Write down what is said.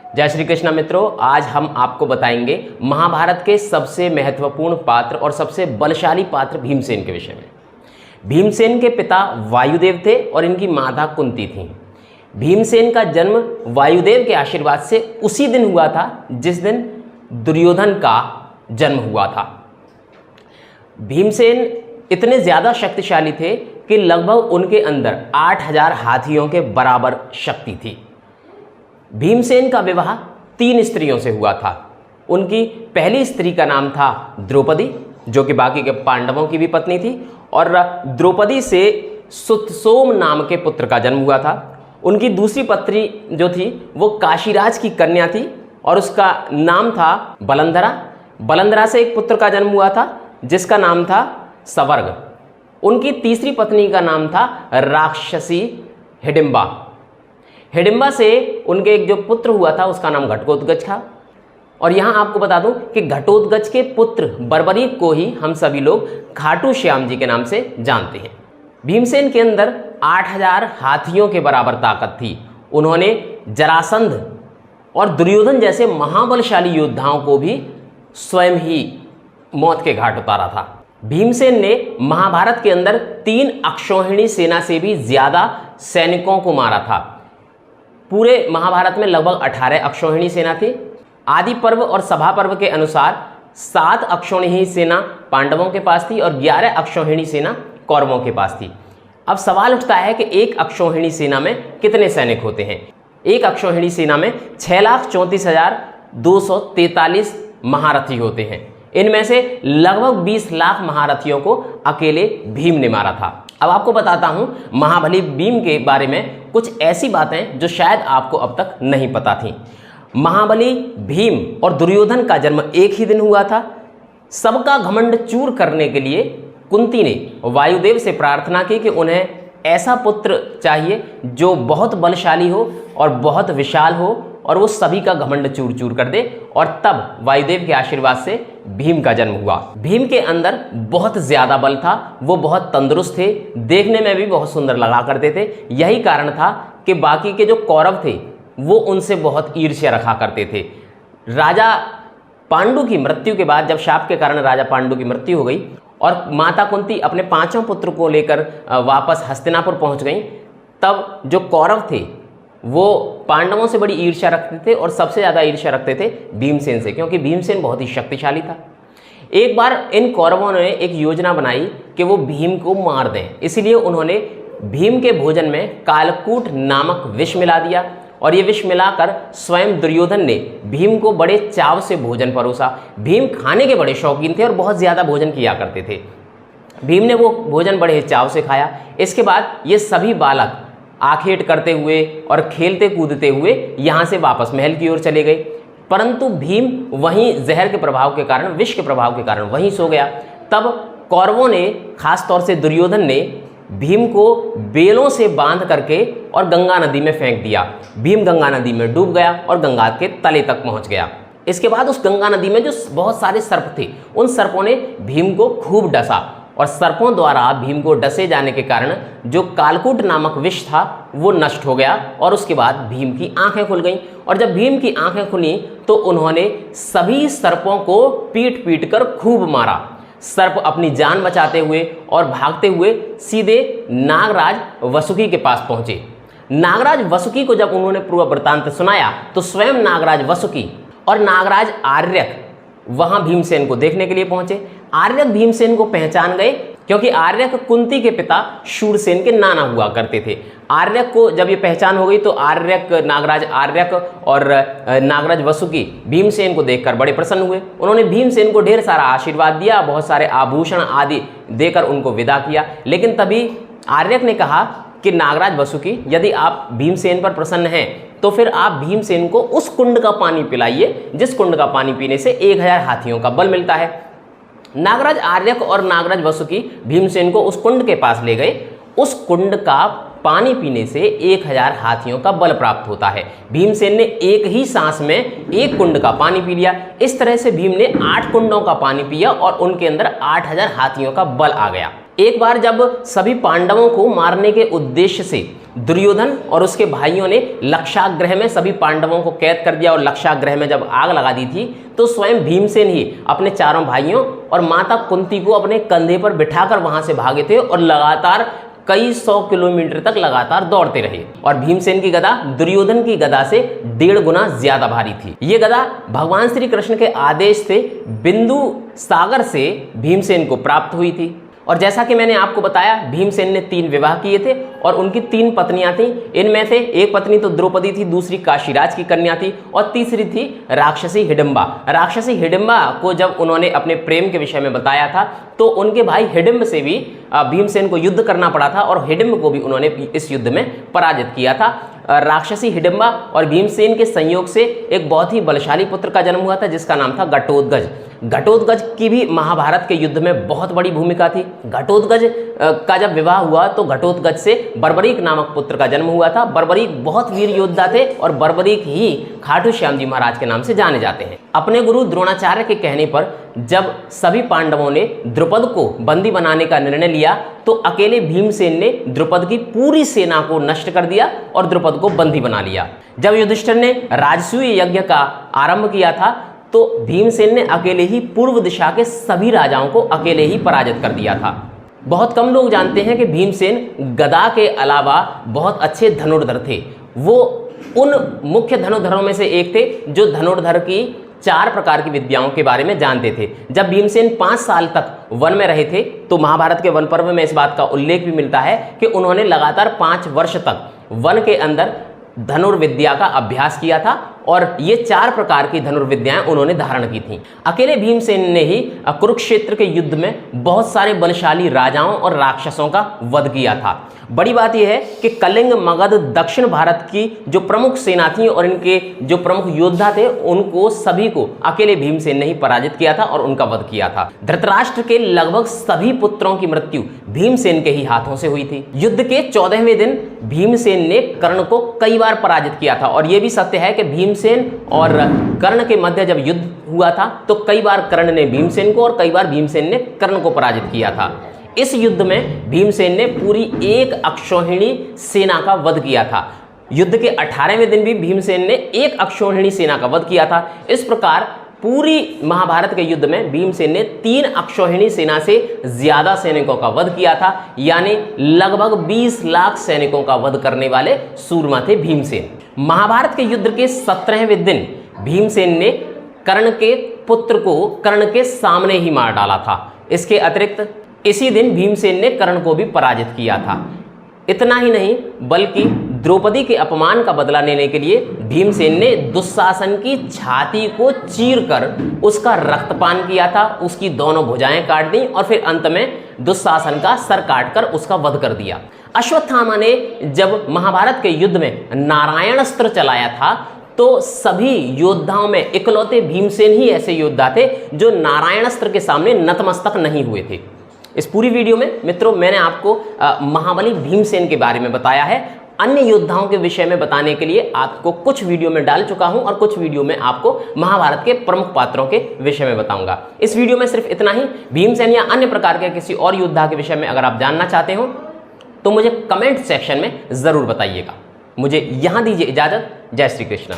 जय श्री कृष्ण मित्रों, आज हम आपको बताएंगे महाभारत के सबसे महत्वपूर्ण पात्र और सबसे बलशाली पात्र भीमसेन के विषय में। भीमसेन के पिता वायुदेव थे और इनकी माता कुंती थी। भीमसेन का जन्म वायुदेव के आशीर्वाद से उसी दिन हुआ था जिस दिन दुर्योधन का जन्म हुआ था। भीमसेन इतने ज़्यादा शक्तिशाली थे कि लगभग उनके अंदर 8000 हाथियों के बराबर शक्ति थी। भीमसेन का विवाह 3 स्त्रियों से हुआ था। उनकी पहली स्त्री का नाम था द्रौपदी, जो कि बाकी के पांडवों की भी पत्नी थी, और द्रौपदी से सुतसोम नाम के पुत्र का जन्म हुआ था। उनकी दूसरी पत्नी जो थी वो काशीराज की कन्या थी और उसका नाम था बलंधरा। बलंधरा से एक पुत्र का जन्म हुआ था जिसका नाम था सवर्ग। उनकी तीसरी पत्नी का नाम था राक्षसी हिडिंबा। हिडिंबा से उनके एक जो पुत्र हुआ था उसका नाम घटोत्कच था। और यहाँ आपको बता दूं कि घटोत्कच के पुत्र बर्बरीक को ही हम सभी लोग खाटू श्याम जी के नाम से जानते हैं। भीमसेन के अंदर 8000 हाथियों के बराबर ताकत थी। उन्होंने जरासंध और दुर्योधन जैसे महाबलशाली योद्धाओं को भी स्वयं ही मौत के घाट उतारा था। भीमसेन ने महाभारत के अंदर 3 अक्षौहिणी सेना से भी ज्यादा सैनिकों को मारा था। पूरे महाभारत में लगभग 18 अक्षौहिणी सेना थी। आदि पर्व और सभा पर्व के अनुसार 7 अक्षौहिणी सेना पांडवों के पास थी और 11 अक्षौहिणी सेना कौरवों के पास थी। अब सवाल उठता है कि एक अक्षौहिणी सेना में कितने सैनिक होते हैं। एक अक्षौहिणी सेना में 6,34,243 महारथी होते हैं। इनमें से लगभग 20 लाख महारथियों को अकेले भीम ने मारा था। अब आपको बताता हूं महाबली भीम के बारे में कुछ ऐसी बातें जो शायद आपको अब तक नहीं पता थी। महाबली भीम और दुर्योधन का जन्म एक ही दिन हुआ था। सबका घमंड चूर करने के लिए कुंती ने वायुदेव से प्रार्थना की कि उन्हें ऐसा पुत्र चाहिए जो बहुत बलशाली हो और बहुत विशाल हो और वो सभी का घमंड चूर चूर कर दे। और तब वायुदेव के आशीर्वाद से भीम का जन्म हुआ। भीम के अंदर बहुत ज्यादा बल था, वो बहुत तंदुरुस्त थे, देखने में भी बहुत सुंदर लगा करते थे। यही कारण था कि बाकी के जो कौरव थे वो उनसे बहुत ईर्ष्या रखा करते थे। राजा पांडु की मृत्यु के बाद, जब शाप के कारण राजा पांडु की मृत्यु हो गई और माता कुंती अपने 5वें पुत्र को लेकर वापस हस्तिनापुर पहुंच गई, तब जो कौरव थे वो पांडवों से बड़ी ईर्ष्या रखते थे और सबसे ज़्यादा ईर्ष्या रखते थे भीमसेन से, क्योंकि भीमसेन बहुत ही शक्तिशाली था। एक बार इन कौरवों ने एक योजना बनाई कि वो भीम को मार दें। इसलिए उन्होंने भीम के भोजन में कालकूट नामक विष मिला दिया और ये विष मिलाकर स्वयं दुर्योधन ने भीम को बड़े चाव से भोजन परोसा। भीम खाने के बड़े शौकीन थे और बहुत ज़्यादा भोजन किया करते थे। भीम ने वो भोजन बड़े चाव से खाया। इसके बाद ये सभी बालक आखेट करते हुए और खेलते कूदते हुए यहाँ से वापस महल की ओर चले गए, परंतु भीम वहीं जहर के प्रभाव के कारण, विष के प्रभाव के कारण वहीं सो गया। तब कौरवों ने, खास तौर से दुर्योधन ने, भीम को बेलों से बांध करके और गंगा नदी में फेंक दिया। भीम गंगा नदी में डूब गया और गंगा के तले तक पहुंच गया। इसके बाद उस गंगा नदी में जो बहुत सारे सर्प थे, उन सर्पों ने भीम को खूब डसा और सर्पों द्वारा भीम को डसे जाने के कारण जो कालकूट नामक विष था वो नष्ट हो गया और उसके बाद भीम की आंखें खुल गईं। और जब भीम की आंखें खुली तो उन्होंने सभी सर्पों को पीट पीट कर खूब मारा। सर्प अपनी जान बचाते हुए और भागते हुए सीधे नागराज वसुकी के पास पहुंचे। नागराज वसुकी को जब उन्होंने पूरा वृत्तांत सुनाया तो स्वयं नागराज वसुकी और नागराज आर्यक वहां भीमसेन को देखने के लिए पहुंचे। आर्यक भीमसेन को पहचान गए क्योंकि आर्यक कुंती के पिता शूरसेन के नाना हुआ करते थे। आर्यक को जब ये पहचान हो गई तो आर्यक, नागराज आर्यक और नागराज वसुकी भीमसेन को देखकर बड़े प्रसन्न हुए। उन्होंने भीमसेन को ढेर सारा आशीर्वाद दिया, बहुत सारे आभूषण आदि देकर उनको विदा किया। लेकिन तभी आर्यक ने कहा कि नागराज वसुकी, यदि आप भीमसेन पर प्रसन्न हैं तो फिर आप भीमसेन को उस कुंड का पानी पिलाइए जिस कुंड का पानी पीने से 1000 हाथियों का बल मिलता है। नागराज आर्यक और नागराज वसुकी भीमसेन को उस कुंड के पास ले गए। उस कुंड का पानी पीने से 1000 हाथियों का बल प्राप्त होता है। भीमसेन ने एक ही सांस में एक कुंड का पानी पी लिया। इस तरह से भीम ने 8 कुंडों का पानी पिया और उनके अंदर 8000 हाथियों का बल आ गया। एक बार जब सभी पांडवों को मारने के उद्देश्य से दुर्योधन और उसके भाइयों ने लक्षागृह में सभी पांडवों को कैद कर दिया और लक्षागृह में जब आग लगा दी थी तो स्वयं भीमसेन ही अपने चारों भाइयों और माता कुंती को अपने कंधे पर बिठाकर वहां से भागे थे और लगातार कई 100 किलोमीटर तक लगातार दौड़ते रहे। और भीमसेन की गदा दुर्योधन की गदा से 1.5 गुना ज्यादा भारी थी। ये गदा भगवान श्री कृष्ण के आदेश से बिंदु सागर से भीमसेन को प्राप्त हुई थी। और जैसा कि मैंने आपको बताया, भीमसेन ने 3 विवाह किए थे और उनकी 3 पत्नियां थीं। इनमें से एक पत्नी तो द्रौपदी थी, दूसरी काशीराज की कन्या थी और तीसरी थी राक्षसी हिडिंबा। राक्षसी हिडिंबा को जब उन्होंने अपने प्रेम के विषय में बताया था तो उनके भाई हिडिंब से भी भीमसेन को युद्ध करना पड़ा था और हिडिंब को भी उन्होंने इस युद्ध में पराजित किया था। राक्षसी हिडिंबा और भीमसेन के संयोग से एक बहुत ही बलशाली पुत्र का जन्म हुआ था जिसका नाम था घटोत्कच। घटोत्कच की भी महाभारत के युद्ध में बहुत बड़ी भूमिका थी। घटोत्कच का जब विवाह हुआ तो घटोत्कच से बर्बरीक नामक पुत्र का जन्म हुआ था। बर्बरीक बहुत वीर योद्धा थे और बर्बरीक ही खाटू श्याम जी महाराज के नाम से जाने जाते हैं। अपने गुरु द्रोणाचार्य के कहने पर जब सभी पांडवों ने द्रुपद को बंदी बनाने का निर्णय लिया तो अकेले भीमसेन ने द्रुपद की पूरी सेना को नष्ट कर दिया और द्रुपद को बंदी बना लिया। जब युधिष्ठिर ने राजसूय यज्ञ का आरंभ किया था तो भीमसेन ने अकेले ही पूर्व दिशा के सभी राजाओं को अकेले ही पराजित कर दिया था। बहुत कम लोग जानते हैं कि भीमसेन गदा के अलावा बहुत अच्छे धनुर्धर थे। वो उन मुख्य धनुर्धरों में से एक थे जो धनुर्धर की 4 प्रकार की विद्याओं के बारे में जानते थे। जब भीमसेन 5 साल तक वन में रहे थे तो महाभारत के वन पर्व में इस बात का उल्लेख भी मिलता है कि उन्होंने लगातार 5 वर्ष तक वन के अंदर धनुर्विद्या का अभ्यास किया था और ये 4 प्रकार की धनुर्विद्याएं उन्होंने धारण की थी। अकेले भीमसेन ने ही कुरुक्षेत्र के युद्ध में बहुत सारे बलशाली राजाओं और राक्षसों का वध किया था। बड़ी बात यह है कि कलिंग, मगध, दक्षिण भारत की जो प्रमुख सेना थी और इनके जो प्रमुख योद्धा थे उनको सभी को अकेले भीमसेन ने ही पराजित किया था और उनका वध किया था। धृतराष्ट्र के लगभग सभी पुत्रों की मृत्यु भीमसेन के ही हाथों से हुई थी। युद्ध के 14वें दिन भीमसेन ने कर्ण को कई बार पराजित किया था और यह भी सत्य है कि भीमसेन और कर्ण के मध्य जब युद्ध हुआ था तो कई बार कर्ण ने भीमसेन को और कई बार भीमसेन ने कर्ण को पराजित किया था। इस युद्ध में भीमसेन ने पूरी एक अक्षौहिणी सेना का वध किया था। युद्ध के 18वें दिन भी भीमसेन ने एक अक्षौहिणी सेना का वध किया था। इस प्रकार पूरी महाभारत के युद्ध में भीमसेन ने 3 अक्षौहिणी सेना से ज्यादा सैनिकों का वध किया था, यानी लगभग 20 लाख सैनिकों का वध करने वाले सूरमा थे भीमसेन। महाभारत के युद्ध के 17वें दिन भीमसेन ने कर्ण के पुत्र को कर्ण के सामने ही मार डाला था। इसके अतिरिक्त इसी दिन भीमसेन ने कर्ण को भी पराजित किया था। इतना ही नहीं बल्कि द्रौपदी के अपमान का बदला लेने के लिए भीमसेन ने दुशासन की छाती को चीरकर उसका रक्तपान किया था, उसकी दोनों भुजाएं काट दी और फिर अंत में दुशासन का सर काटकर उसका वध कर दिया। अश्वत्थामा ने जब महाभारत के युद्ध में नारायणास्त्र चलाया था तो सभी योद्धाओं में इकलौते भीमसेन ही ऐसे योद्धा थे जो नारायणास्त्र के सामने नतमस्तक नहीं हुए थे। इस पूरी वीडियो में मित्रों मैंने आपको महाबली भीमसेन के बारे में बताया है। अन्य योद्धाओं के विषय में बताने के लिए आपको कुछ वीडियो में डाल चुका हूं और कुछ वीडियो में आपको महाभारत के प्रमुख पात्रों के विषय में बताऊंगा। इस वीडियो में सिर्फ इतना ही। भीमसेन या अन्य प्रकार के किसी और योद्धा के विषय में अगर आप जानना चाहते हो तो मुझे कमेंट सेक्शन में जरूर बताइएगा। मुझे यहां दीजिए इजाजत। जय श्री कृष्ण।